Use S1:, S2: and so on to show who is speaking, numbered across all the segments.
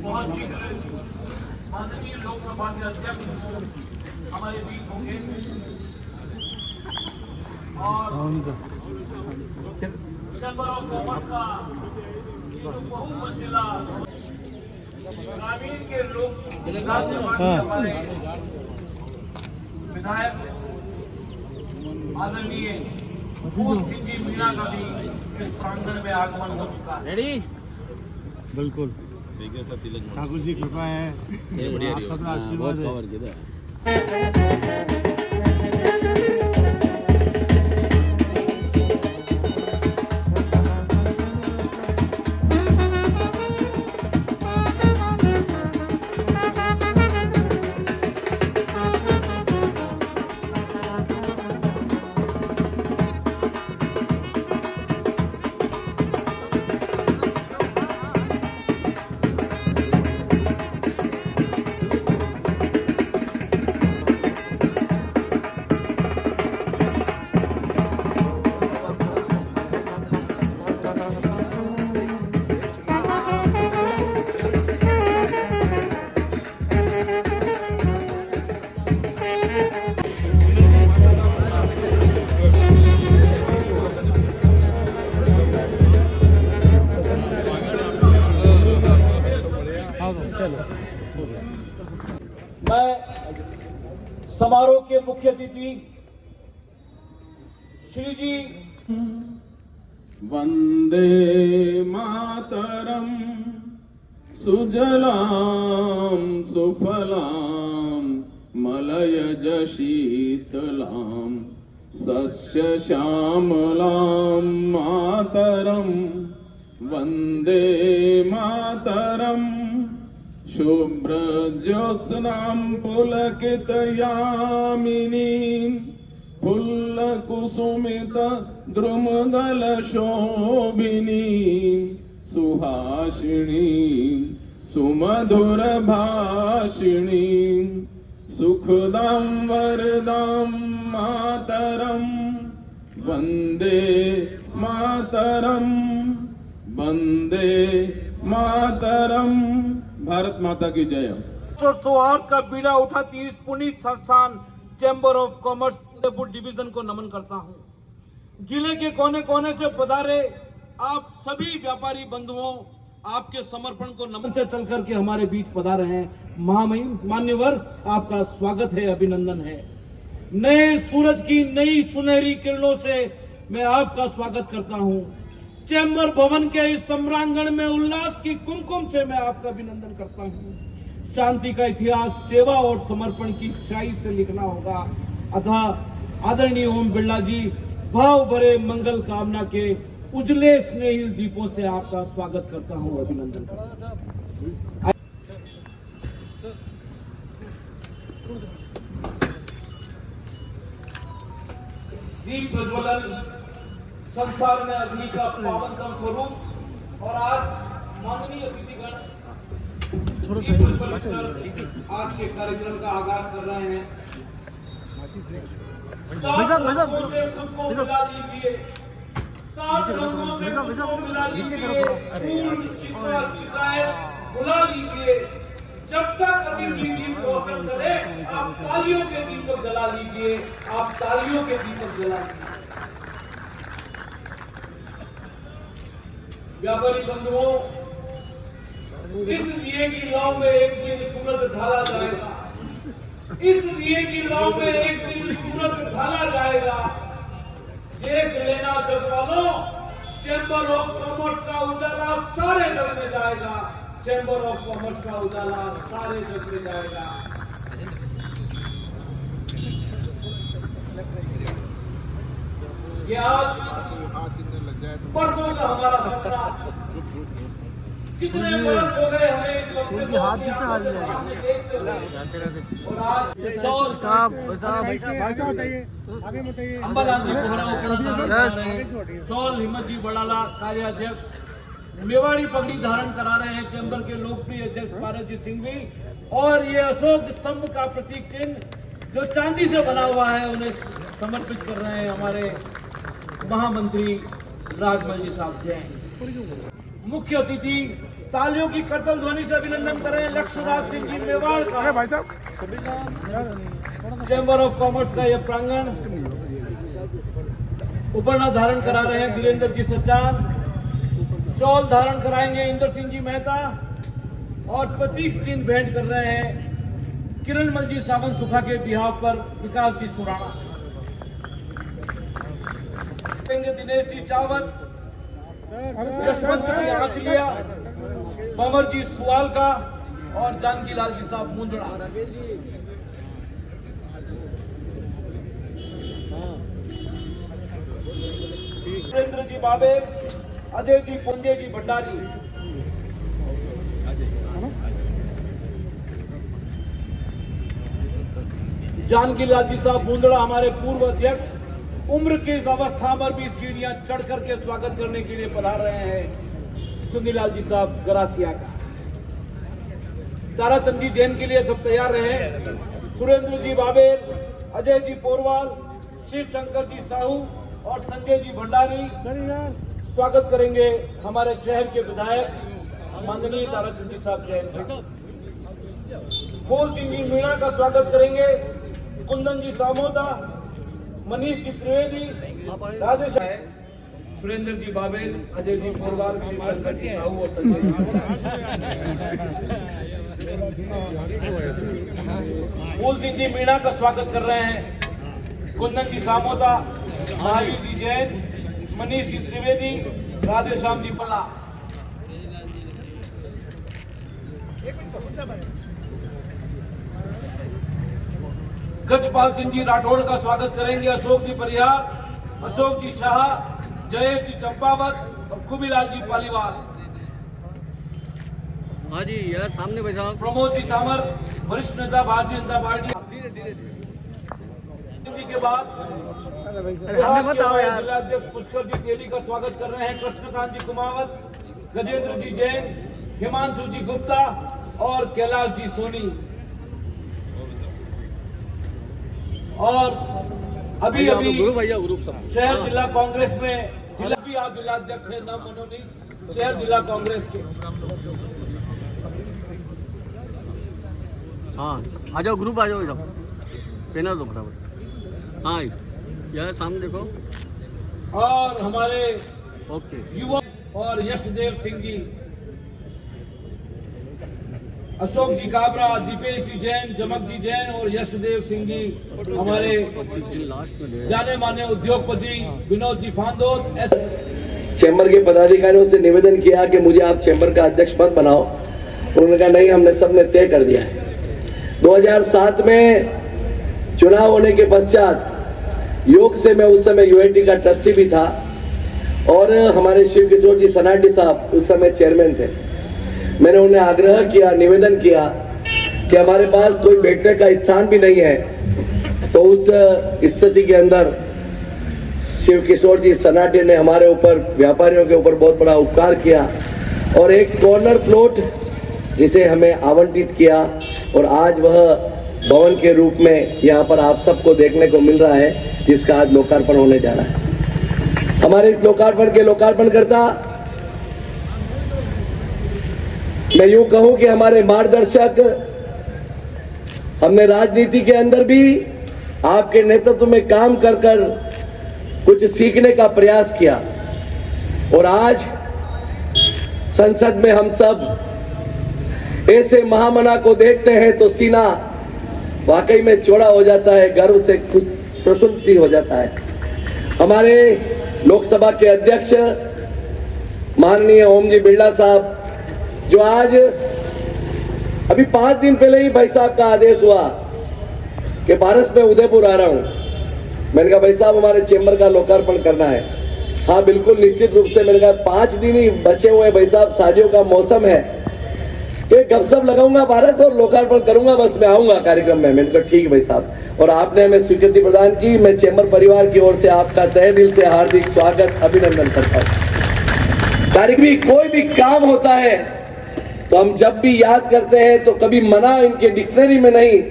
S1: बहुत शीघ्र माननीय लोकसभा के अध्यक्ष हमारे बीच होंगे और चैम्बर ऑफ कॉमर्स का बहुमंजिला ग्रामीण के लोग हमारे विधायक आदरणीय भूल सिंह जी मीणा का भी इस प्रांगण में आगमन हो चुका है। रेडी?
S2: बिल्कुल ठाकुर जी कृपा है, आप सबका आशीर्वाद है।
S1: मैं समारोह के मुख्य अतिथि श्री जी
S3: वंदे मातरम सुजलाम सुफलाम मलयज शीतलाम सस्य श्यामलाम मातरम वंदे मातरम शुभ्र ज्योत्स्नां पुलकित यामिनीं फुल्ल कुसुमित द्रुमदल शोभिनीं सुहासिनीं सुमधुर भाषिणीं सुखदां वरदां मातरं वंदे मातरं वंदे मातरम। भारत माता की जय।
S1: और सौहार्द का बीड़ा उठाती इस पुनीत संस्थान chamber of commerce Fatehpur division को नमन करता हूं। जिले के कोने कोने से पधारे आप सभी व्यापारी बंधुओं, आपके समर्पण को नमन से चल करके हमारे बीच पधारे हैं। महामहिम मान्यवर, आपका स्वागत है, अभिनंदन है। नए सूरज की नई सुनहरी किरणों से मैं आपका स्वागत करता हूं। चैम्बर भवन के इस सम्रांगण में उल्लास की कुमकुम से मैं आपका अभिनंदन करता हूं। शांति का इतिहास सेवा और समर्पण की शाही से लिखना होगा। अतः आदरणीय ओम बिरला जी, भाव भरे मंगल कामना के उजले स्नेहिल दीपों से आपका स्वागत करता हूं, अभिनंदन करता हूं। दीप प्रज्वलन संसार में अग्नि का पावनतम स्वरूप, और आज माननीय अतिथिगण दीप प्रज्वलित कर आज के कार्यक्रम का आगाज कर रहे हैं। सात रंगों से खुद को मिला लीजिए, सात रंगों से खुद को मिला लीजिए, फूल शिखा चिताएं बुला लीजिए। जब तक अतिथि दीप रोशन करे, आप तालियों के दीपक जला लीजिए, आप तालियों के दीपक जला लीजिए। व्यापारी बंधुओं, इस दिए की लौ में एक दिन सूरज ढाला जाएगा, इस दिए की लौ में एक दिन सूरज ढाला जाएगा। देख लेना जग वालों, चैम्बर ऑफ कॉमर्स का उजाला सारे जग में जाएगा, चैम्बर ऑफ कॉमर्स का उजाला सारे जग में जाएगा। ये आज बरसों का हमारा सपना, कितने बरस हो गए हमें इस सपने को
S2: हाथ किससे हार लिया
S1: और आज सौर अंबालाल जी कोहरा सौल हिम्मत जी बड़ाला कार्याध्यक्ष, मेवाड़ी पगड़ी धारण करा रहे हैं चैम्बर के लोकप्रिय अध्यक्ष पारस जी सिंघवी, और ये अशोक स्तंभ का प्रतीक चिन्ह जो चांदी से बना हुआ है उन्हें समर्पित कर रहे हैं हमारे महामंत्री राजमल जी साहब। जय। मुख्य अतिथि तालियों की करतल ध्वनि से अभिनंदन करें लक्ष्मणराज सिंह जी मेवाड़ का। भाई साहब, चैम्बर ऑफ कॉमर्स का यह प्रांगण उपरना धारण करा रहे हैं धीरेन्द्र जी सचान, शॉल धारण कराएंगे इंद्र सिंह जी मेहता, और प्रतीक चिन्ह भेंट कर रहे हैं किरणमल जी सावंत सुखा के बिहाव पर विकास जी सुराणा। दिनेश जी चावत, यशवंत सिंह आचलिया, पंवर जी सुवाल का, और जानकी लाल जी साहब मुंदड़ा। सुरेंद्र जी बाबे, अजय जी पुंजे जी भंडारी, जानकी लाल जी साहब मुंदड़ा हमारे पूर्व अध्यक्ष, उम्र की इस अवस्था पर भी सीढ़ियां चढ़ करके स्वागत करने के लिए पधार रहे हैं चुंदीलाल जी साहब गरासिया का। ताराचंद जी जैन के लिए सब तैयार रहे। सुरेंद्र जी बाबे, अजय जी पोरवाल, शिव शंकर जी साहू और संजय जी भंडारी स्वागत करेंगे हमारे शहर के विधायक माननीय ताराचंद जी साहब जैन। फूल सिंह जी मीणा का स्वागत करेंगे कुंदन जी सामोदा, मनीष जी त्रिवेदी, राजेश सुरेंद्र जी बाबे, अजय जी पोरवाल, शिव शंकर जी साहू और संजय फूल सिंह जी मीणा का स्वागत कर रहे हैं कुंदन जी सामोदा, महावीर जी जैन, मनीष जी त्रिवेदी, राधेश्याम जी पला। गजपाल सिंह जी राठौड़ का स्वागत करेंगे अशोक जी परिहार, अशोक जी शाह, जयेश जी चंपावत और खुबीलाल जी पालीवाल।
S4: हाँ जी यार सामने बैठा।
S1: प्रमोद जी सामर, वरिष्ठ नेता भारतीय जनता पार्टी। जी के बाद जिलाध्यक्ष पुष्कर जी तेली का स्वागत कर रहे हैं कृष्णकांत जी कुमावत, गजेंद्र जी जैन, हिमांशु जी गुप्ता और कैलाश जी सोनी। और अभी अभी शहर जिला कांग्रेस में जिला भी आप जिलाध्यक्ष है नाम मनोनीत शहर जिला कांग्रेस के।
S4: हाँ आ जाओ ग्रुप, आ जाओ इधर पेना दो बराबर। हाँ यार सामने देखो।
S1: और हमारे
S4: ओके
S1: युवा और यशदेव सिंह जी, अशोक जी काबरा, दीपेश जी जैन, जमक जी जैन और यशदेव सिंह जी हमारे जाने माने उद्योगपति, विनोद जी फांदोत।
S5: चैम्बर के पदाधिकारियों से निवेदन किया कि मुझे आप चैम्बर का अध्यक्ष मत बनाओ। उन्होंने कहा नहीं, हमने सबने तय कर दिया है। 2007 में चुनाव होने के पश्चात योग से मैं उस समय यूआईटी का ट्रस्टी भी था और हमारे शिव किशोर जी सनाटी साहब उस समय चेयरमैन थे। मैंने उन्हें आग्रह किया, निवेदन किया कि हमारे पास कोई बैठने का स्थान भी नहीं है, तो उस स्थिति के अंदर शिव किशोर जी सनाटे ने हमारे ऊपर, व्यापारियों के ऊपर बहुत बड़ा उपकार किया और एक कॉर्नर प्लॉट जिसे हमें आवंटित किया और आज वह भवन के रूप में यहाँ पर आप सबको देखने को मिल रहा है, जिसका आज लोकार्पण होने जा रहा है। हमारे इस लोकार्पण के लोकार्पण करता मैं यूं कहूं कि हमारे मार्गदर्शक, हमने राजनीति के अंदर भी आपके नेतृत्व में काम कर कर कुछ सीखने का प्रयास किया और आज संसद में हम सब ऐसे महामना को देखते हैं तो सीना वाकई में चौड़ा हो जाता है, गर्व से कुछ प्रसन्नता हो जाता है। हमारे लोकसभा के अध्यक्ष माननीय ओम जी बिरला साहब, जो आज अभी 5 दिन पहले ही भाई साहब का आदेश हुआ कि पारस में उदयपुर आ रहा हूं। मैंने कहा भाई साहब हमारे चैम्बर का लोकार्पण करना है। हाँ बिल्कुल, निश्चित रूप से। मैंने कहा 5 दिन ही बचे हुए भाई साहब, शादियों का मौसम है, तो गपशप लगाऊंगा पारस और लोकार्पण करूंगा, बस मैं आऊंगा कार्यक्रम में। मैंने कहा ठीक भाई साहब, और आपने हमें स्वीकृति प्रदान की। मैं चैम्बर परिवार की ओर से आपका तहे दिल से हार्दिक स्वागत, अभिनंदन करता हूं। कार्यक्रम में कोई भी काम होता है तो हम जब भी याद करते हैं तो कभी मना इनके डिक्शनरी में नहीं,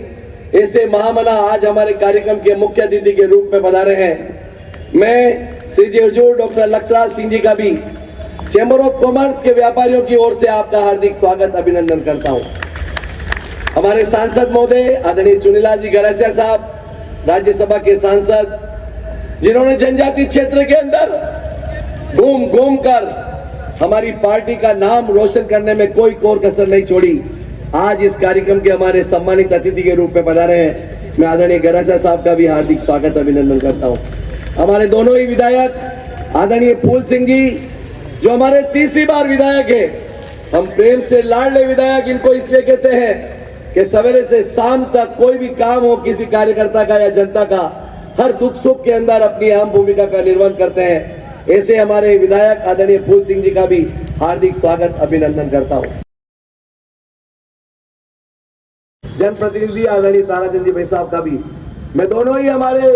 S5: ऐसे महामना आज हमारे कार्यक्रम के मुख्य अतिथि के रूप में पधारे हैं। मैं श्री जी हजूर डॉक्टर लक्षराज सिंह जी का भी चैम्बर ऑफ कॉमर्स के व्यापारियों की ओर से आपका हार्दिक स्वागत, अभिनंदन करता हूं। हमारे सांसद महोदय आदरणीय चुनीलाल जी गरासिया साहब, राज्यसभा के सांसद, जिन्होंने जनजाति क्षेत्र के अंदर घूम घूम कर हमारी पार्टी का नाम रोशन करने में कोई कोर कसर नहीं छोड़ी, आज इस कार्यक्रम के हमारे सम्मानित अतिथि के रूप में पधारे हैं। मैं आदरणीय गरासिया साहब का भी हार्दिक स्वागत, अभिनंदन करता हूं। हमारे दोनों ही विधायक आदरणीय फूल सिंह जी, जो हमारे 3री बार विधायक है, हम प्रेम से लाडले विधायक इनको इसलिए कहते हैं कि सवेरे से शाम तक कोई भी काम हो किसी कार्यकर्ता का या जनता का, हर दुख सुख के अंदर अपनी अहम भूमिका का निर्वहन करते हैं। ऐसे हमारे विधायक आदरणीय फूल सिंह जी का भी हार्दिक स्वागत, अभिनंदन करता हूं। जनप्रतिनिधि आदरणीय ताराचंद जी भाई साहब का भी, मैं दोनों ही हमारे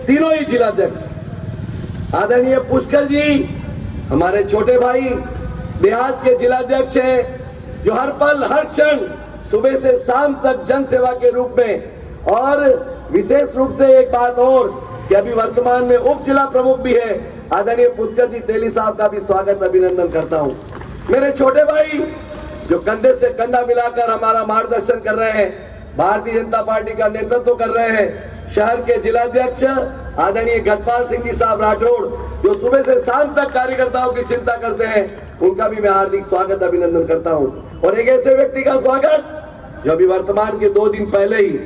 S5: तीनों ही जिलाध्यक्ष आदरणीय पुष्कर जी, हमारे छोटे भाई देहात के जिलाध्यक्ष हैं, जो हर पल हर क्षण सुबह से शाम तक जन सेवा के रूप में, और विशेष रूप से एक बात और कि अभी वर्तमान में उप जिला प्रमुख भी है आदरणीय पुष्कर जी तेली साहब का भी स्वागत, अभिनंदन करता हूं। मेरे छोटे भाई जो कंधे से कंधा मिलाकर हमारा मार्गदर्शन कर रहे हैं, भारतीय जनता पार्टी का नेतृत्व कर रहे हैं, शहर के जिलाध्यक्ष आदरणीय गजपाल सिंह जी साहब राठौड़, जो सुबह से शाम तक कार्यकर्ताओं की चिंता करते हैं, उनका भी मैं हार्दिक स्वागत, अभिनंदन करता हूं। और एक ऐसे व्यक्ति का स्वागत जो अभी वर्तमान के 2 दिन पहले ही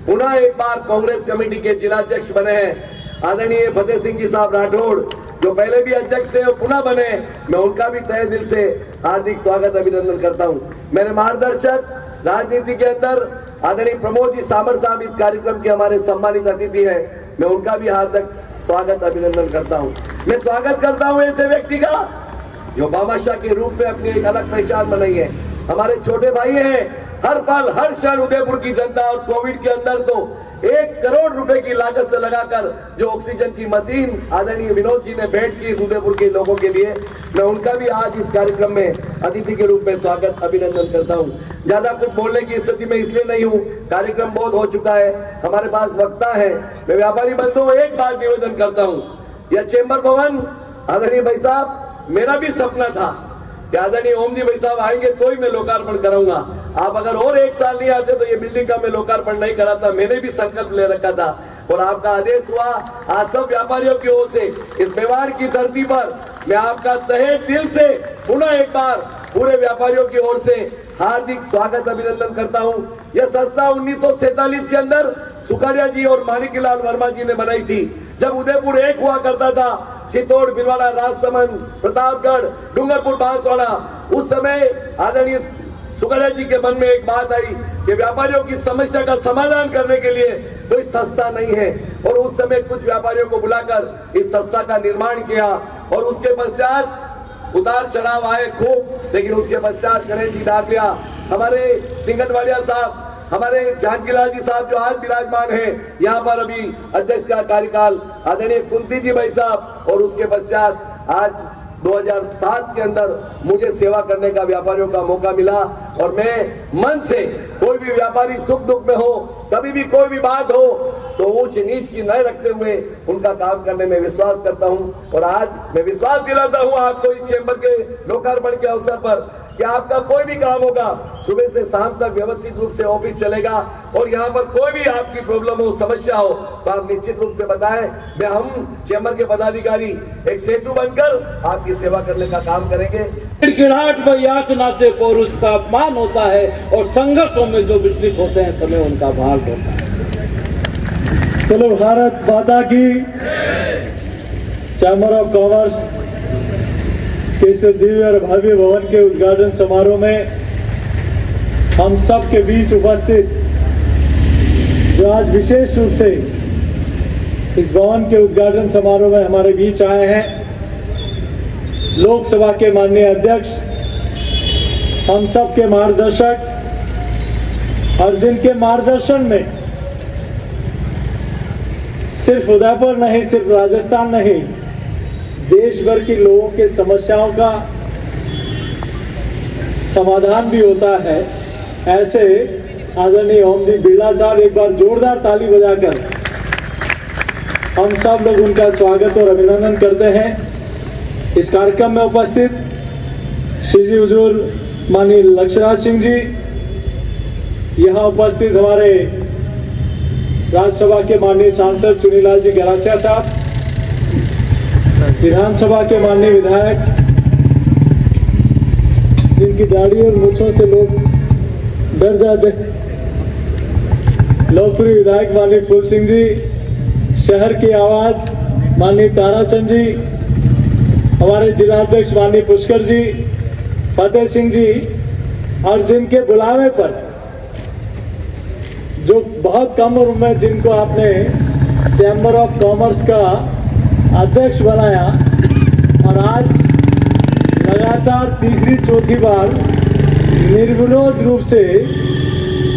S5: पुनः एक बार कांग्रेस कमेटी के जिलाध्यक्ष बने हैं, आदरणीय फतेह सिंह जी साहब राठौड़, जो पहले भी अध्यक्ष थे और पुनः बने, मैं उनका भी तहे दिल से हार्दिक स्वागत, अभिनंदन करता हूं। मेरे मार्गदर्शक राजनीति के अंदर आदरणीय प्रमोद जी सामर साहब इस कार्यक्रम के हमारे सम्मानित अतिथि हैं, मैं उनका भी हार्दिक स्वागत, अभिनंदन करता हूं। मैं स्वागत करता हूं ऐसे व्यक्ति का जो भामाशाह के रूप में अपनी एक अलग पहचान बनाई है। हमारे छोटे भाई हैं, हर पल हर क्षण उदयपुर की जनता, और कोविड के अंदर तो 1 करोड़ रुपए की लागत से लगाकर जो ऑक्सीजन की मशीन आदरणीय विनोद जी ने भेंट की इस उदयपुर के लोगों के लिए, मैं उनका भी आज इस कार्यक्रम में अतिथि के रूप में स्वागत, अभिनंदन करता हूं। ज्यादा कुछ बोलने की स्थिति में इसलिए नहीं हूं, कार्यक्रम बहुत हो चुका है, हमारे पास वक्ता है। मैं व्यापारी बंधुओं एक बात निवेदन करता हूं, यह चेंबर भवन आदरणीय भाई साहब, मेरा भी सपना था कि आदरणीय ओम जी भाई साहब आएंगे तो ही मैं लोकार्पण करूंगा। आप अगर और 1 साल नहीं आते तो ये बिल्डिंग का मैं लोकार्पण नहीं करा था, मैंने भी संकल्प ले रखा था, और आपका आदेश हुआ। आज सब व्यापारियों की ओर से इस मेवाड़ की धरती पर मैं आपका तहे दिल से पुनः एक बार पूरे व्यापारियों की ओर से हार्दिक स्वागत, अभिनंदन करता हूं। यह संस्था 1947 के अंदर सुकारिया जी और माणिकलाल वर्मा जी ने बनाई थी, जब उदयपुर एक हुआ करता था, चित्तौड़, भीलवाड़ा, राजसमंद, प्रतापगढ़, डूंगरपुर, बांसवाड़ा, उस समय आदरणीय सुगड़ा जी के मन में एक बात आई कि व्यापारियों की समस्या का समाधान करने के लिए कोई संस्था नहीं है, और उस समय कुछ व्यापारियों को बुलाकर इस संस्था का निर्माण किया। और उसके पश्चात उतार चढ़ाव आए खूब, लेकिन उसके पश्चात गणेश जी डाकलिया, हमारे सिंगनवाड़िया साहब, हमारे जानकीलाल जी साहब जो आज विराजमान हैं यहाँ पर, अभी अध्यक्ष का कार्यकाल आदरणीय कुंती जी भाई साहब, और उसके पश्चात आज 2007 के अंदर मुझे सेवा करने का व्यापारियों का मौका मिला। और मैं मन से कोई भी व्यापारी सुख दुख में हो, कभी भी कोई भी बात हो, तो ऊंच नीच की न रखते हुए उनका काम करने में विश्वास करता हूं। और आज मैं विश्वास दिलाता हूं आपको इस चैम्बर के लोकार्पण के अवसर पर कि आपका कोई भी काम होगा, सुबह से शाम तक व्यवस्थित रूप से ऑफिस चलेगा, और यहाँ पर कोई भी आपकी प्रॉब्लम हो, समस्या हो, तो आप निश्चित रूप से बताएं। मैं हम चैम्बर के पदाधिकारी एक सेतु बनकर आपकी सेवा करने का काम करेंगे।
S1: गिड़गिड़ाहट व याचना से पौरुष का अपमान होता है, और संघर्षों में जो विचलित होते हैं समय उनका भाग होता है।
S2: चलो भारत माता की। चैम्बर ऑफ कॉमर्स के इस दिव्य और भव्य भवन के उद्घाटन समारोह में हम सब के बीच उपस्थित जो आज विशेष रूप से इस भवन के उद्घाटन समारोह में हमारे बीच आए हैं, लोकसभा के माननीय अध्यक्ष, हम सब के मार्गदर्शक, और जिनके मार्गदर्शन में सिर्फ उदयपुर नहीं, सिर्फ राजस्थान नहीं, देश भर के लोगों के समस्याओं का समाधान भी होता है, ऐसे आदरणीय ओम जी बिरला साहब, एक बार जोरदार ताली बजाकर हम सब लोग उनका स्वागत और अभिनंदन करते हैं। इस कार्यक्रम में उपस्थित श्री जी हुजूर माननीय लक्ष्मण सिंह जी, यहाँ उपस्थित हमारे राज्यसभा के माननीय सांसद चुनीलाल जी गरासिया साहब, विधानसभा के माननीय विधायक जिनकी दाढ़ी और मूंछों से लोग डर जाते हैं, लोकप्रिय विधायक माननीय फूल सिंह जी, शहर की आवाज माननीय ताराचंद जी, हमारे जिलाध्यक्ष माननीय पुष्कर जी, फतेह सिंह जी, और जिनके बुलावे पर जो बहुत कम उम्र में जिनको आपने चैम्बर ऑफ कॉमर्स का अध्यक्ष बनाया, और आज लगातार तीसरी चौथी बार निर्विरोध रूप से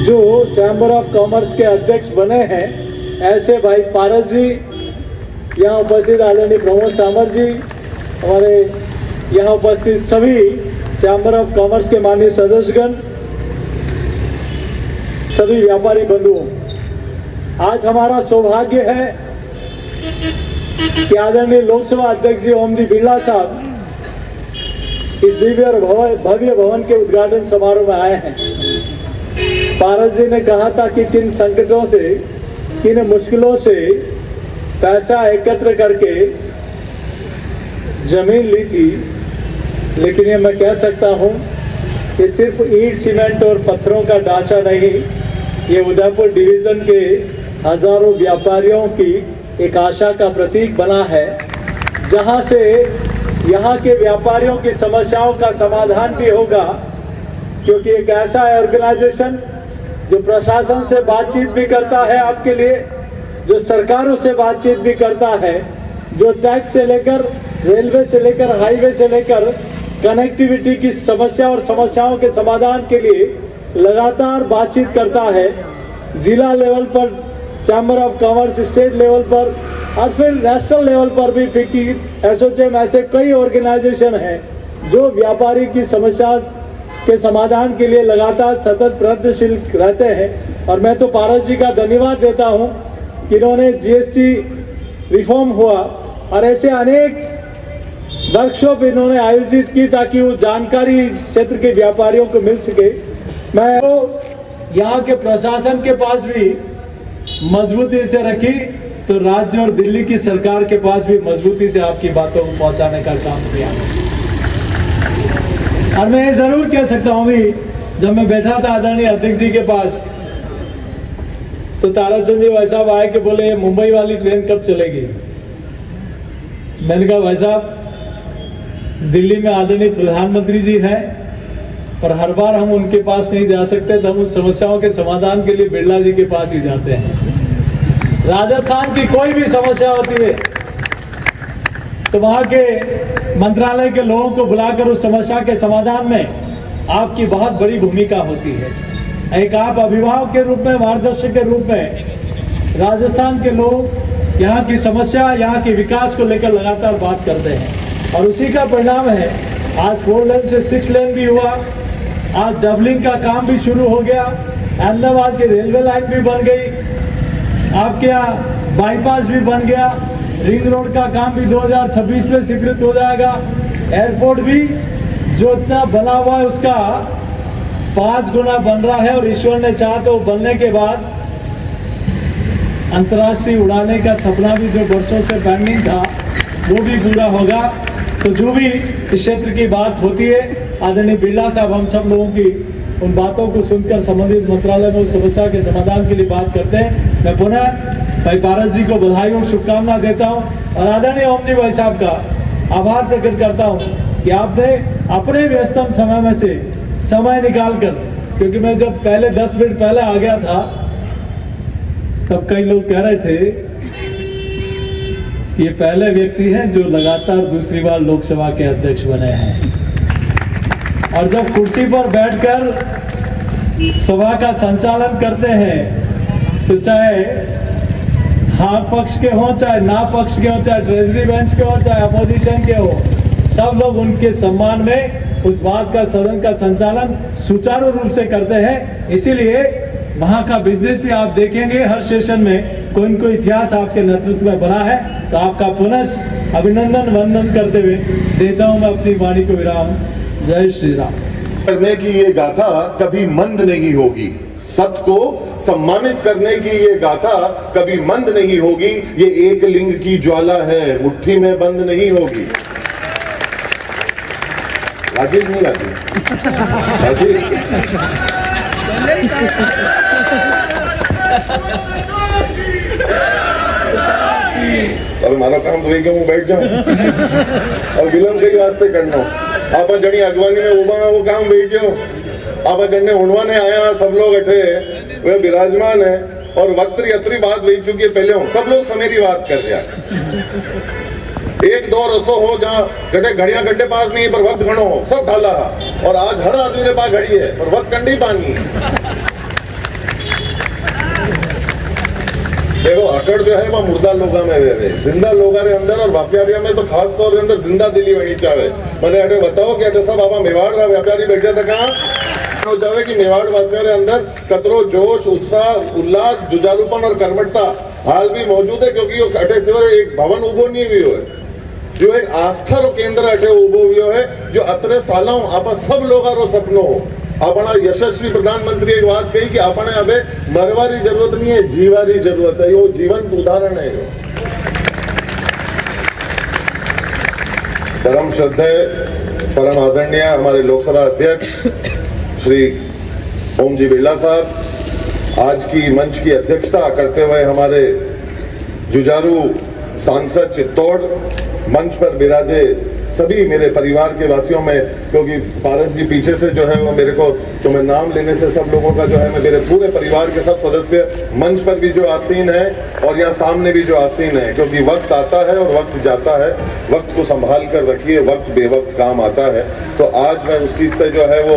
S2: जो चैम्बर ऑफ कॉमर्स के अध्यक्ष बने हैं, ऐसे भाई पारस जी, यहाँ उपस्थित आदरणीय प्रमोद सामर जी, हमारे यहाँ उपस्थित सभी चैम्बर ऑफ कॉमर्स के माननीय सदस्यगण, सभी व्यापारी बंधुओं, आज हमारा सौभाग्य है कि आदरणीय लोकसभा अध्यक्ष जी ओम जी बिरला साहब इस दिव्य और भव्य भवन के उद्घाटन समारोह में आए हैं। पारस जी ने कहा था कि किन संकटों से, किन मुश्किलों से पैसा एकत्र करके जमीन ली थी, लेकिन ये मैं कह सकता हूँ कि सिर्फ ईंट, सीमेंट और पत्थरों का ढांचा नहीं, ये उदयपुर डिवीज़न के हजारों व्यापारियों की एक आशा का प्रतीक बना है, जहां से यहाँ के व्यापारियों की समस्याओं का समाधान भी होगा, क्योंकि एक ऐसा ऑर्गेनाइजेशन जो प्रशासन से बातचीत भी करता है आपके लिए, जो सरकारों से बातचीत भी करता है, जो टैक्स से लेकर, रेलवे से लेकर, हाईवे से लेकर कनेक्टिविटी की समस्या और समस्याओं के समाधान के लिए लगातार बातचीत करता है। जिला लेवल पर chamber of commerce, state level पर, और फिर नेशनल लेवल पर भी फिक्की, एसोचैम, ऐसे कई ऑर्गेनाइजेशन हैं जो व्यापारी की समस्या के समाधान के लिए लगातार सतत प्रयत्नशील रहते हैं। और मैं तो पारस जी का धन्यवाद देता हूं कि इन्होंने जीएसटी रिफॉर्म हुआ और ऐसे अनेक वर्कशॉप इन्होंने आयोजित की ताकि वो जानकारी इस क्षेत्र के व्यापारियों को मिल सके। मैं तो यहाँ के प्रशासन के पास भी मजबूती से रखी, तो राज्य और दिल्ली की सरकार के पास भी मजबूती से आपकी बातों को पहुंचाने का काम किया। और मैं ये जरूर कह सकता हूँ भी, जब मैं बैठा था आदरणीय अध्यक्ष जी के पास, तो ताराचंद जी भाई साहब आए के बोले मुंबई वाली ट्रेन कब चलेगी। मैंने कहा भाई साहब, दिल्ली में आदरणीय प्रधानमंत्री जी हैं, पर हर बार हम उनके पास नहीं जा सकते, तो हम उन समस्याओं के समाधान के लिए बिरला जी के पास ही जाते हैं। राजस्थान की कोई भी समस्या होती है तो वहां के मंत्रालय के लोगों को बुलाकर उस समस्या के समाधान में आपकी बहुत बड़ी भूमिका होती है। एक आप अभिभावक के रूप में, मार्गदर्शक के रूप में राजस्थान के लोग यहाँ की समस्या, यहाँ के विकास को लेकर लगातार बात करते हैं और उसी का परिणाम है आज 4 लेन से 6 लेन भी हुआ, आज डबलिंग का काम भी शुरू हो गया, अहमदाबाद की रेलवे लाइन भी बन गई, आपके यहाँ बाईपास भी बन गया, रिंग रोड का काम भी 2026 में स्वीकृत हो जाएगा, एयरपोर्ट भी जो इतना बना हुआ है उसका 5 गुना बन रहा है और ईश्वर ने चाहा तो बनने के बाद अंतर्राष्ट्रीय उड़ाने का सपना भी जो वर्षों से पेंडिंग था वो भी पूरा होगा। तो जो भी इस क्षेत्र की बात होती है, आदरणीय बिरला साहब हम सब लोगों की उन बातों को सुनकर संबंधित मंत्रालय में उस समस्या के समाधान के लिए बात करते हैं। मैं पुनः भाई पारस जी को बधाई और शुभकामना देता हूं और आदरणीय ओम जी भाई साहब का आभार प्रकट करता हूं कि आपने अपने व्यस्तम समय में से समय निकालकर, क्योंकि मैं जब पहले 10 मिनट पहले आ गया था तब कई लोग कह रहे थे कि ये पहले व्यक्ति हैं जो लगातार दूसरी बार लोकसभा के अध्यक्ष बने हैं और जब कुर्सी पर बैठकर सभा का संचालन करते हैं तो चाहे हाँ पक्ष के हो, चाहे ना पक्ष के हो, चाहे ट्रेजरी बेंच के हो, चाहे अपोजिशन के हो, सब लोग उनके सम्मान में उस बात का, सदन का संचालन सुचारू रूप से करते हैं। इसीलिए वहां का बिजनेस भी आप देखेंगे, हर सेशन में कोई न कोई इतिहास आपके नेतृत्व में बना है। तो आपका पुनः अभिनंदन वंदन करते हुए देता हूं मैं अपनी वाणी को विराम। जय श्री राम।
S6: करने की ये गाथा कभी मंद नहीं होगी, सत्य को सम्मानित करने की ये गाथा कभी मंद नहीं होगी। ये एक लिंग की ज्वाला है, मुट्ठी में बंद नहीं होगी। राजीव नहीं राजीव अब मारो काम तो कि હું बैठ जाऊं और विलंब कई वास्ते करना आप जनी अगवानी में उबा वो काम बैठ जाओ। आप जने हुणवाने आया सब लोग अठे वे विराजमान है और वक्त अतरी बात वही चुकी है पहले हो सब लोग समेरी बात कर रहा एक दो रसो हो जहाँ जटे घड़ियां घंटे पास नहीं है पर वक्त घणो हो सब ढाला और आज हर आदमी के पास घड़ी है पर वक्त कंडी पानी है। देखो अकड़ जो है वह मुर्दा लोगा में वे जिंदा लोगा रे अंदर और व्यापारियों में तो खास तौर के अंदर जिंदा दिली वही चाहे। मैंने अटे बताओ कि अटे सब बाबा मेवाड़ रा व्यापारी बैठे थे कहाँ चाहे कि मेवाड़ वासियों के अंदर कतरो जोश, उत्साह, उल्लास, जुझारूपन और कर्मठता हाल भी मौजूद है क्योंकि अटे सिवाय एक भवन उभो नहीं हुई है जो एक आस्था रो केंद्र अटे उभो हुई है जो अतरे सालों आप सब लोग रो सपनो हो। अपना यशस्वी प्रधानमंत्री एक बात कही कि अपने अबे मरवारी जरूरत नहीं है, जीवारी जरूरत है। वो जीवंत उदाहरण है। परम श्रद्धेय, परम आदरणीय हमारे लोकसभा अध्यक्ष श्री ओम जी बिरला साहब आज की मंच की अध्यक्षता करते हुए हमारे जुझारू सांसद चित्तौड़ मंच पर विराजे सभी मेरे परिवार के वासियों में, क्योंकि पारस जी पीछे से जो है वो मेरे को तो मैं नाम लेने से सब लोगों का जो है मैं मेरे पूरे परिवार के सब सदस्य मंच पर भी जो आसीन है और यहाँ सामने भी जो आसीन है, क्योंकि वक्त आता है और वक्त जाता है। वक्त को संभाल कर रखिए, वक्त बेवक्त काम आता है। तो आज मैं उस चीज से जो है वो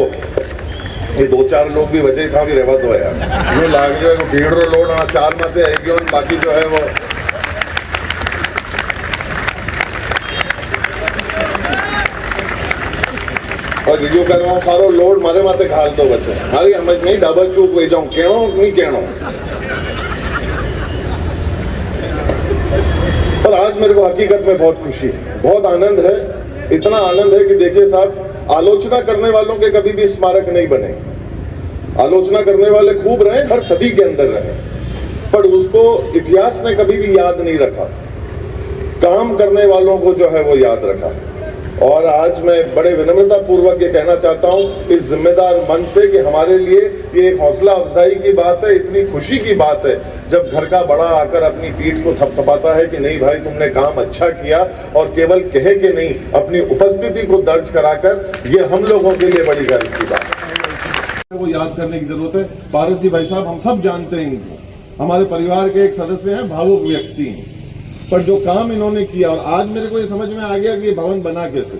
S6: ये 2-4 लोग भी वजह था भी रहवत हो यार यूँ लाग रहे हो भीड़ रो लोड 4 मत है बाकी जो है वो और वीडियो कर रहा हूँ सारो लोड मारे माथे घाल दो बच्चे मारी समझ नहीं डबल चूक हुई जाऊं कहणो नहीं कहणो। पर आज मेरे को हकीकत में बहुत खुशी है, बहुत आनंद है। इतना आनंद है कि देखिए साहब, आलोचना करने वालों के कभी भी स्मारक नहीं बने। आलोचना करने वाले खूब रहे, हर सदी के अंदर रहे, पर उसको इतिहास ने कभी भी याद नहीं रखा। काम करने वालों को जो है वो याद रखा है। और आज मैं बड़े विनम्रता पूर्वक ये कहना चाहता हूं इस जिम्मेदार मन से कि हमारे लिए ये एक हौसला अफजाई की बात है, इतनी खुशी की बात है जब घर का बड़ा आकर अपनी पीठ को थपथपाता है कि नहीं भाई तुमने काम अच्छा किया, और केवल कहे के नहीं अपनी उपस्थिति को दर्ज कराकर, ये हम लोगों के लिए बड़ी गर्व की बात है।
S3: वो याद करने की जरूरत है। पारस जी भाई साहब हम सब जानते हैं इनको, हमारे परिवार के एक सदस्य हैं, भावुक व्यक्ति हैं, पर जो काम इन्होंने किया, और आज मेरे को ये समझ में आ गया कि ये भवन बना कैसे,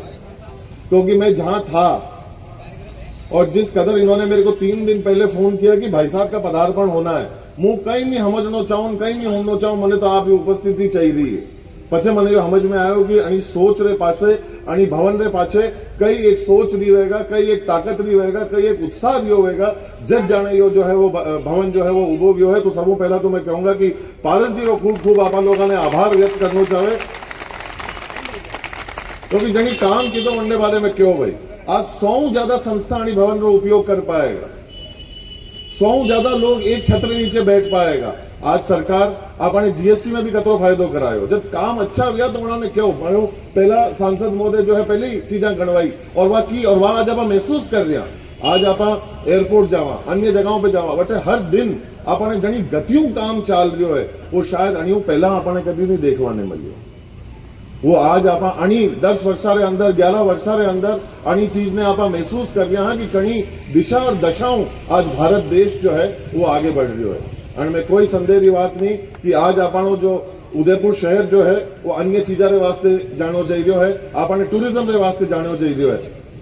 S3: क्योंकि मैं जहां था और जिस कदर इन्होंने मेरे को 3 दिन पहले फोन किया कि भाई साहब का पदार्पण होना है, मुंह कहीं नहीं समझनो चाहूं, कहीं नहीं होनो चाहूं, मैंने तो आपकी उपस्थिति चाहिए। पछे मैंने जो समझ में आयो कि अणी सोच रे पाछे, अणी भवन रे पाछे कई एक सोच रही होगा, कई एक ताकत रही होगा, कई एक उत्साह रही होगा, जज जाने यो जो है वो भवन जो है वो उभो गयो है। तो सबों पहला तो मैं कहूंगा कि पारस जी को खूब खूब आप लोगों ने आभार व्यक्त करना चाहे, क्योंकि जनी काम की तो मंडे बारे में क्यों भाई आज 100 ज्यादा संस्था अणी भवन रो उपयोग कर पाएगा, 100 ज्यादा लोग एक छत्र नीचे बैठ पाएगा। आज सरकार आपने जीएसटी में भी कतरो फायदो करायो, जब काम अच्छा हुआ तो उन्होंने क्यों पहला सांसद महोदय जो है पहली चीजा गणवाई और वह की, और वह आज आप महसूस कर रहा, आज आप एयरपोर्ट जावा, अन्य जगहों पे जावा, बटे हर दिन आपने जनी गतियों काम चाल रही है, वो शायद अणियों पहला आपने कभी नहीं देखवाने मिलियो। वो आज आप अणी 10 वर्षा रे अंदर 11 वर्षा रे अंदर अणी चीज ने आप महसूस कर रहा है कि कहीं दिशा और दशाओं आज भारत देश जो है वो आगे बढ़ रही है। और में कोई संदेह की बात नहीं कि आज आपनो जो उदयपुर शहर जो है वो अन्य चीजा रे वास्ते जानो चाहिए है, आपने टूरिज्म रे वास्ते जानो चाहिए है,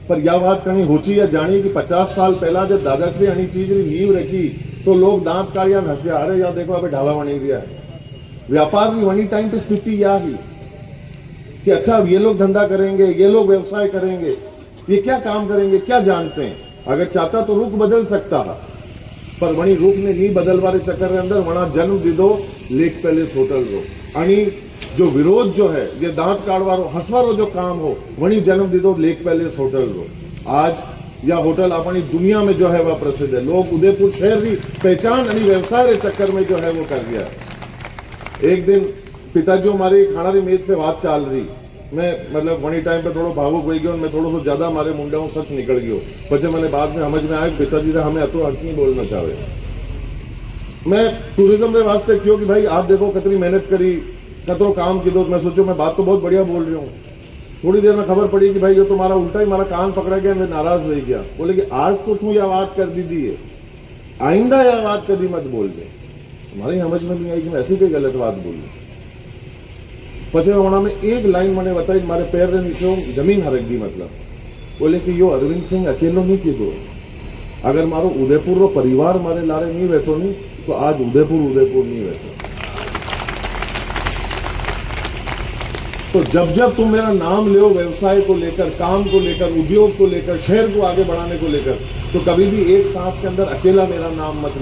S3: पर यह बात कहीं होची या जानी कि 50 साल पहला जब दादाश्री अणी चीज री नींव रखी तो लोग दांत काढ़िया हंसिया, अरे या देखो अभी ढाबा बनी रहा है। व्यापार भी वनी टाइम पे स्थिति यह ही कि अच्छा ये लोग धंधा करेंगे, ये लोग व्यवसाय करेंगे, ये क्या काम करेंगे, क्या जानते हैं। अगर चाहता तो रुख बदल सकता है, पर वही रुख ने नहीं बदलवारे चक्कर के अंदर वहां जन्म दीदो लेक पैलेस होटल रो, अणी जो विरोध जो है ये दांत काढ़वारो हंसवारो जो काम हो वही जन्म दीदो लेक पैलेस होटल रो। आज यह होटल अपनी दुनिया में जो है वह प्रसिद्ध है, लोग उदयपुर शहर की पहचान अणी व्यवसाय के चक्कर में जो है वो कर गया। एक दिन पिताजी हमारी खाना री मेज पे बात चाल रही, मैं मतलब वही टाइम पे थोड़ा भावुक हो गयो, मैं थोड़ा सा ज्यादा हमारे मुंडा सच निकल गयो, पचे मैंने बाद में समझ में आया पिताजी ने हमें अतो अर्थ नहीं बोलना चाहे। मैं टूरिज्म के वास्ते क्यों कि भाई आप देखो कितनी मेहनत करी, कतरो काम की दो, मैं सोचो मैं बात तो बहुत बढ़िया बोल रही हूँ। थोड़ी देर में खबर पड़ी कि भाई जो तुम्हारा उल्टा ही हमारा कान पकड़ा गया, मैं नाराज रह गया, बोले कि आज तो तू यह बात कर दी थी, आइंदा यह बात कभी मत बोल दे। हमारी समझ में नहीं आई कि मैं ऐसी कोई गलत बात बोल रही। पचे वहां में एक लाइन मैंने बताई, हमारे पैर के नीचे जमीन हरक गई, मतलब बोले कि यो अरविंद सिंह अकेलो नहीं कीधो, अगर मारो उदयपुर रो परिवार मारे लारे नहीं बैठो नहीं तो आज उदयपुर नहीं बैठो। तो जब जब तुम मेरा नाम ले व्यवसाय को लेकर, काम को लेकर, उद्योग को लेकर, शहर को आगे बढ़ाने को लेकर, तो कभी भी एक सांस के अंदर अकेला मेरा नाम मत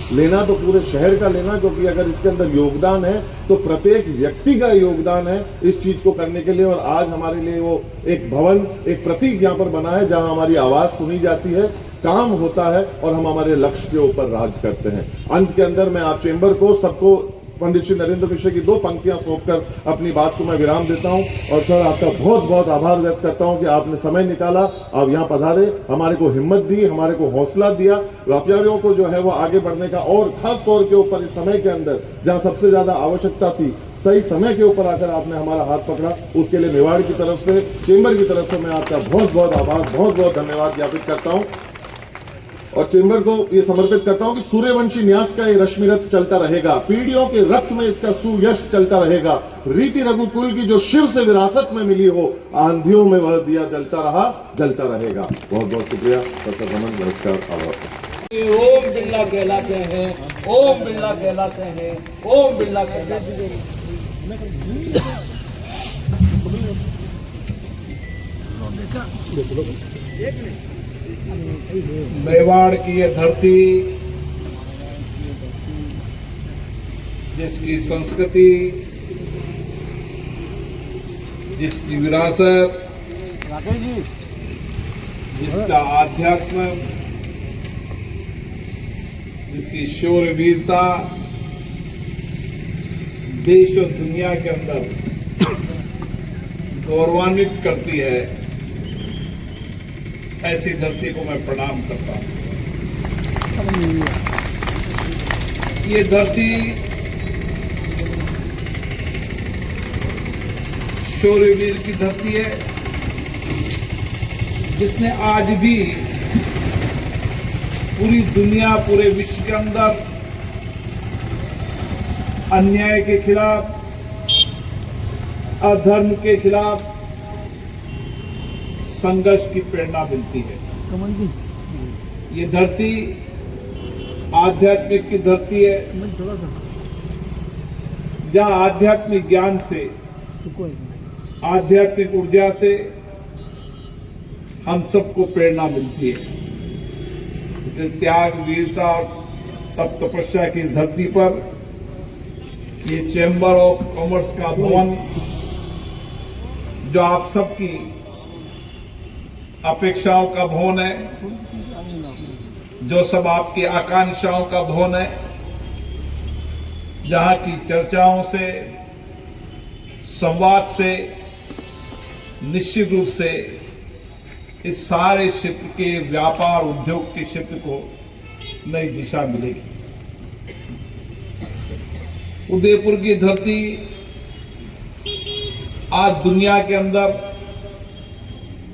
S3: लेना तो पूरे शहर का लेना, क्योंकि अगर इसके अंदर योगदान है तो प्रत्येक व्यक्ति का योगदान है इस चीज को करने के लिए। और आज हमारे लिए वो एक भवन, एक प्रतीक यहाँ पर बना है जहां हमारी आवाज सुनी जाती है, काम होता है और हम हमारे लक्ष्य के ऊपर राज करते हैं। अंत के अंदर मैं आप चेंबर को सबको पंडित श्री नरेंद्र मिश्र की 2 पंक्तियां सौंपकर अपनी बात को मैं विराम देता हूं। और सर आपका बहुत बहुत आभार व्यक्त करता हूं कि आपने समय निकाला, आप यहां पधारे, हमारे को हिम्मत दी, हमारे को हौसला दिया, व्यापारियों को जो है वो आगे बढ़ने का, और खास तौर के ऊपर इस समय के अंदर जहां सबसे ज्यादा आवश्यकता थी, सही समय के ऊपर आकर आपने हमारा हाथ पकड़ा, उसके लिए मेवाड़ की तरफ से, चेंबर की तरफ से मैं आपका बहुत बहुत आभार, बहुत बहुत धन्यवाद ज्ञापित करता हूं। और चेंबर को ये समर्पित करता हूं कि सूर्यवंशी न्यास का ये रश्मि रथ चलता रहेगा, पीढ़ियों के रक्त में इसका सुयश चलता रहेगा, रीति रघुकुल की जो शिव से विरासत में मिली हो, आंधियों में वह दिया जलता रहेगा। बहुत बहुत शुक्रिया, नमस्कार, आभार।
S1: ओम बिरला कहलाते हैं, ओम बिरला कहलाते हैं, ओम बिरला कहलाते हैं।
S7: मेवाड़ की ये धरती, जिसकी संस्कृति, जिसकी विरासत, जिसका आध्यात्म, जिसकी शौर्य वीरता देश और दुनिया के अंदर गौरवान्वित करती है, ऐसी धरती को मैं प्रणाम करता हूं। ये धरती शौर्यवीर की धरती है, जिसने आज भी पूरी दुनिया, पूरे विश्व के अंदर अन्याय के खिलाफ, अधर्म के खिलाफ संघर्ष की प्रेरणा मिलती है। ये धरती आध्यात्मिक की धरती है, जहां आध्यात्मिक ज्ञान से, आध्यात्मिक ऊर्जा से हम सबको प्रेरणा मिलती है। त्याग, वीरता और तप तपस्या की धरती पर ये चैम्बर ऑफ कॉमर्स का भवन, जो आप सबकी अपेक्षाओं का भवन है, जो सब आपकी आकांक्षाओं का भवन है, जहां की चर्चाओं से, संवाद से निश्चित रूप से इस सारे क्षेत्र के व्यापार, उद्योग के क्षेत्र को नई दिशा मिलेगी। उदयपुर की धरती आज दुनिया के अंदर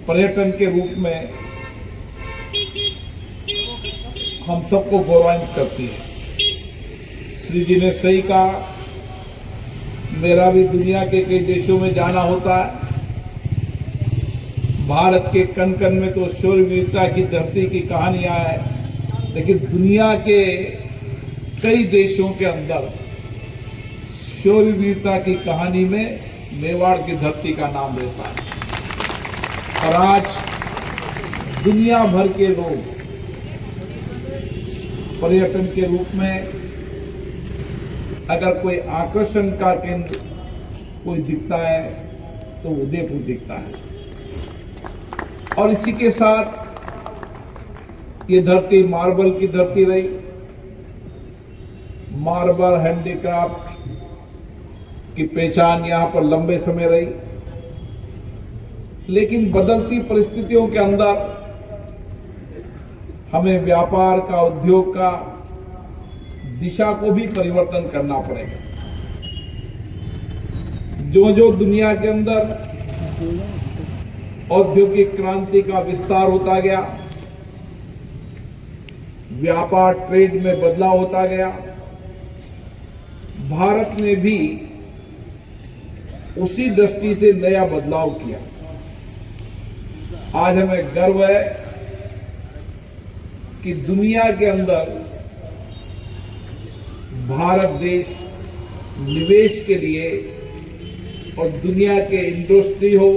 S7: पर्यटन के रूप में हम सबको गौरवान्वित करती है। श्री जी ने सही कहा, मेरा भी दुनिया के कई देशों में जाना होता है। भारत के कण कण में तो शौर्यवीरता की धरती की कहानियां हैं, लेकिन दुनिया के कई देशों के अंदर शौर्यवीरता की कहानी में मेवाड़ की धरती का नाम रहता है। और आज दुनिया भर के लोग पर्यटन के रूप में अगर कोई आकर्षण का केंद्र कोई दिखता है तो उदयपुर दिखता है। और इसी के साथ ये धरती मार्बल की धरती रही। मार्बल हैंडीक्राफ्ट की पहचान यहां पर लंबे समय रही, लेकिन बदलती परिस्थितियों के अंदर हमें व्यापार का, उद्योग का दिशा को भी परिवर्तन करना पड़ेगा। जो जो दुनिया के अंदर औद्योगिक क्रांति का विस्तार होता गया, व्यापार, ट्रेड में बदलाव होता गया, भारत ने भी उसी दृष्टि से नया बदलाव किया। आज हमें गर्व है कि दुनिया के अंदर भारत देश निवेश के लिए और दुनिया के इंडस्ट्री हो,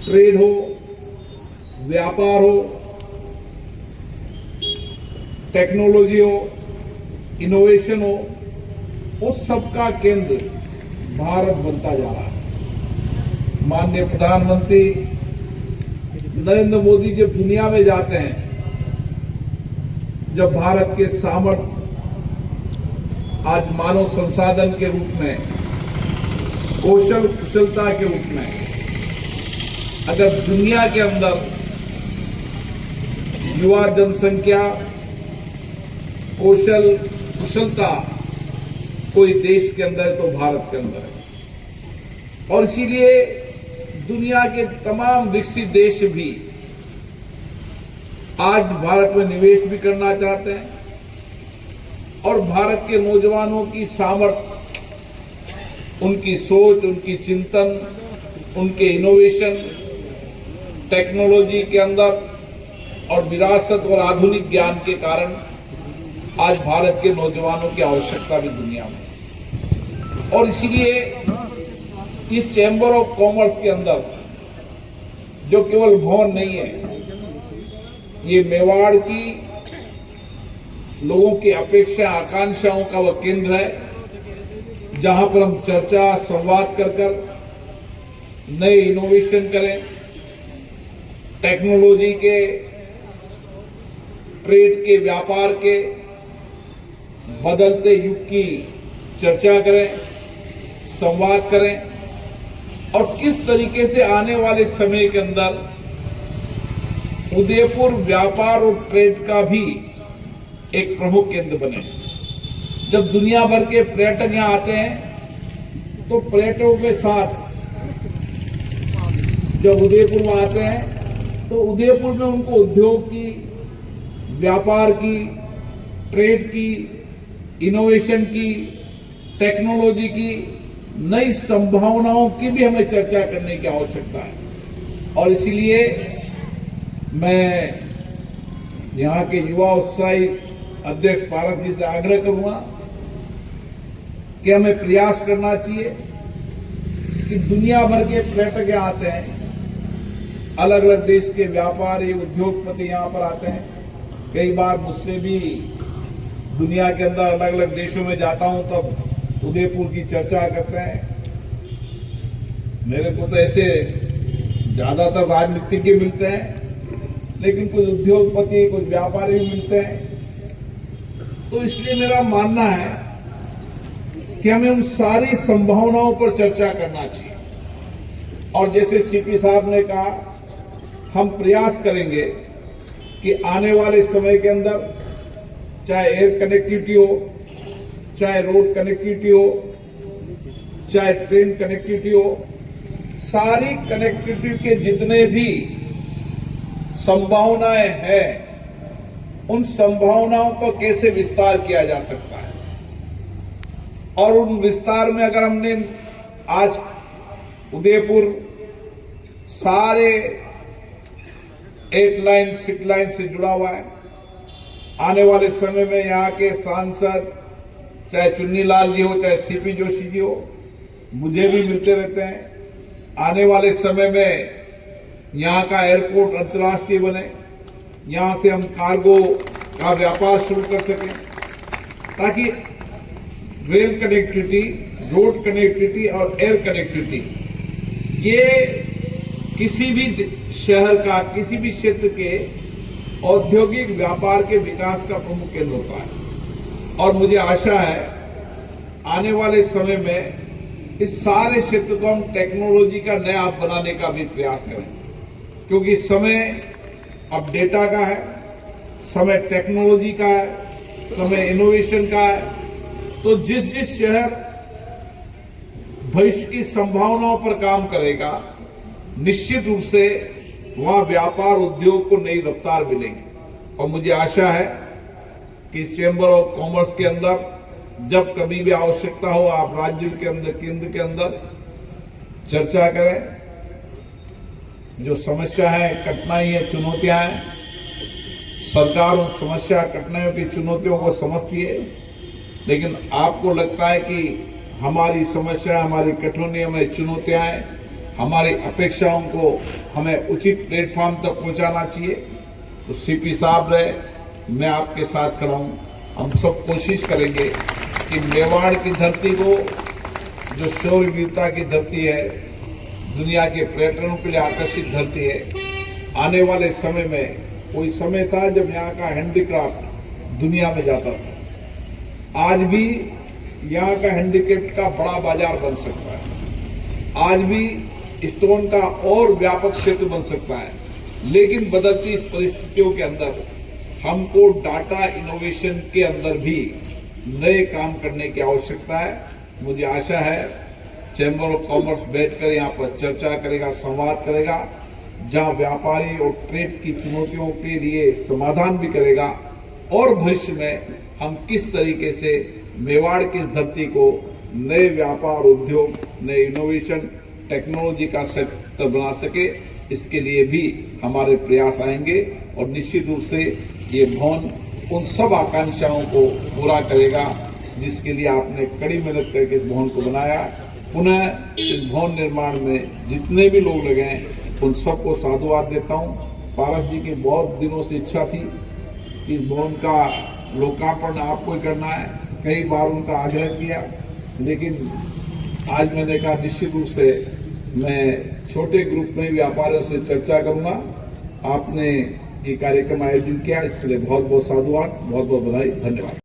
S7: ट्रेड हो, व्यापार हो, टेक्नोलॉजी हो, इनोवेशन हो, उस सब का केंद्र भारत बनता जा रहा है। माननीय प्रधानमंत्री नरेंद्र मोदी जब दुनिया में जाते हैं, जब भारत के सामर्थ्य आज मानव संसाधन के रूप में, कौशल कुशलता के रूप में, अगर दुनिया के अंदर युवा जनसंख्या, कौशल कुशलता कोई देश के अंदर है तो भारत के अंदर है। और इसीलिए दुनिया के तमाम विकसित देश भी आज भारत में निवेश भी करना चाहते हैं। और भारत के नौजवानों की सामर्थ्य, उनकी सोच, उनकी चिंतन, उनके इनोवेशन, टेक्नोलॉजी के अंदर और विरासत और आधुनिक ज्ञान के कारण आज भारत के नौजवानों की आवश्यकता भी दुनिया में। और इसीलिए इस चैम्बर ऑफ कॉमर्स के अंदर जो केवल भवन नहीं है, ये मेवाड़ की लोगों की अपेक्षा, आकांक्षाओं का वह केंद्र है, जहां पर हम चर्चा, संवाद कर नए इनोवेशन करें, टेक्नोलॉजी के, ट्रेड के, व्यापार के बदलते युग की चर्चा करें, संवाद करें और किस तरीके से आने वाले समय के अंदर उदयपुर व्यापार और ट्रेड का भी एक प्रमुख केंद्र बने। जब दुनिया भर के पर्यटक यहाँ आते हैं तो पर्यटकों के साथ जब उदयपुर में आते हैं तो उदयपुर में उनको उद्योग की, व्यापार की, ट्रेड की, इनोवेशन की, टेक्नोलॉजी की, नई संभावनाओं की भी हमें चर्चा करने की आवश्यकता है। और इसीलिए मैं यहाँ के युवा उत्साही अध्यक्ष पारस जी से आग्रह करूंगा कि हमें प्रयास करना चाहिए कि दुनिया भर के पर्यटक यहाँ आते हैं, अलग अलग देश के व्यापारी, उद्योगपति यहाँ पर आते हैं। कई बार मुझसे भी दुनिया के अंदर अलग अलग देशों में जाता हूं तब उदयपुर की चर्चा करते हैं। मेरे को तो ऐसे ज्यादातर राजनीतिज्ञ मिलते हैं, लेकिन कुछ उद्योगपति, कुछ व्यापारी भी मिलते हैं। तो इसलिए मेरा मानना है कि हमें उन सारी संभावनाओं पर चर्चा करना चाहिए। और जैसे सीपी साहब ने कहा, हम प्रयास करेंगे कि आने वाले समय के अंदर चाहे एयर कनेक्टिविटी हो, चाहे रोड कनेक्टिविटी हो, चाहे ट्रेन कनेक्टिविटी हो, सारी कनेक्टिविटी के जितने भी संभावनाएं हैं, उन संभावनाओं पर कैसे विस्तार किया जा सकता है। और उन विस्तार में अगर हमने आज उदयपुर सारे 8 लाइन 6 लाइन से जुड़ा हुआ है। आने वाले समय में यहाँ के सांसद, चाहे चुन्नीलाल जी हो, चाहे सीपी जोशी जी हो, मुझे भी मिलते रहते हैं। आने वाले समय में यहाँ का एयरपोर्ट अंतर्राष्ट्रीय बने, यहाँ से हम कार्गो का व्यापार शुरू कर सकें, ताकि रेल कनेक्टिविटी, रोड कनेक्टिविटी और एयर कनेक्टिविटी ये किसी भी शहर का, किसी भी क्षेत्र के औद्योगिक व्यापार के विकास का प्रमुख केंद्र होता है। और मुझे आशा है आने वाले समय में इस सारे क्षेत्र को हम टेक्नोलॉजी का नया हब बनाने का भी प्रयास करें, क्योंकि समय अब डेटा का है, समय टेक्नोलॉजी का है, समय इनोवेशन का है। तो जिस जिस शहर भविष्य की संभावनाओं पर काम करेगा, निश्चित रूप से वहां व्यापार उद्योग को नई रफ्तार मिलेगी। और मुझे आशा है कि चैम्बर ऑफ कॉमर्स के अंदर जब कभी भी आवश्यकता हो, आप राज्य के अंदर, केंद्र के अंदर चर्चा करें। जो समस्या है, कठिनाई है, चुनौतियां हैं, सरकार उन समस्या कठिनाइयों की चुनौतियों को समझती है, लेकिन आपको लगता है कि हमारी समस्या, हमारी कठिनाइयों में चुनौतियां हैं, हमारी अपेक्षाओं को हमें उचित प्लेटफॉर्म तक पहुंचाना चाहिए, तो सीपी साहब रहे, मैं आपके साथ खड़ा हूं। हम सब कोशिश करेंगे कि मेवाड़ की धरती को, जो शौर्य वीरता की धरती है, दुनिया के पर्यटकों के लिए आकर्षित धरती है, आने वाले समय में कोई समय था जब यहाँ का हैंडीक्राफ्ट दुनिया में जाता था। आज भी यहाँ का हैंडीक्राफ्ट का बड़ा बाजार बन सकता है, आज भी स्टोन का और व्यापक क्षेत्र बन सकता है। लेकिन बदलती इस परिस्थितियों के अंदर हमको डाटा इनोवेशन के अंदर भी नए काम करने की आवश्यकता है। मुझे आशा है चैम्बर ऑफ कॉमर्स बैठकर यहाँ पर चर्चा करेगा, संवाद करेगा, जहाँ व्यापारी और ट्रेड की चुनौतियों के लिए समाधान भी करेगा, और भविष्य में हम किस तरीके से मेवाड़ की धरती को नए व्यापार, उद्योग, नए इनोवेशन, टेक्नोलॉजी का सेक्टर बना सके, इसके लिए भी हमारे प्रयास आएंगे। और निश्चित रूप से ये भवन उन सब आकांक्षाओं को पूरा करेगा जिसके लिए आपने कड़ी मेहनत करके इस भवन को बनाया। पुनः इस भवन निर्माण में जितने भी लोग लगे हैं उन सबको साधुवाद देता हूँ। पारस जी की बहुत दिनों से इच्छा थी कि इस भवन का लोकार्पण आपको ही करना है, कई बार उनका आग्रह किया, लेकिन आज मैंने कहा निश्चित रूप से मैं छोटे ग्रुप में व्यापारियों से चर्चा करूंगा। आपने ये कार्यक्रम आयोजन किया, इसके लिए बहुत बहुत साधुवाद, बहुत बहुत बधाई, धन्यवाद।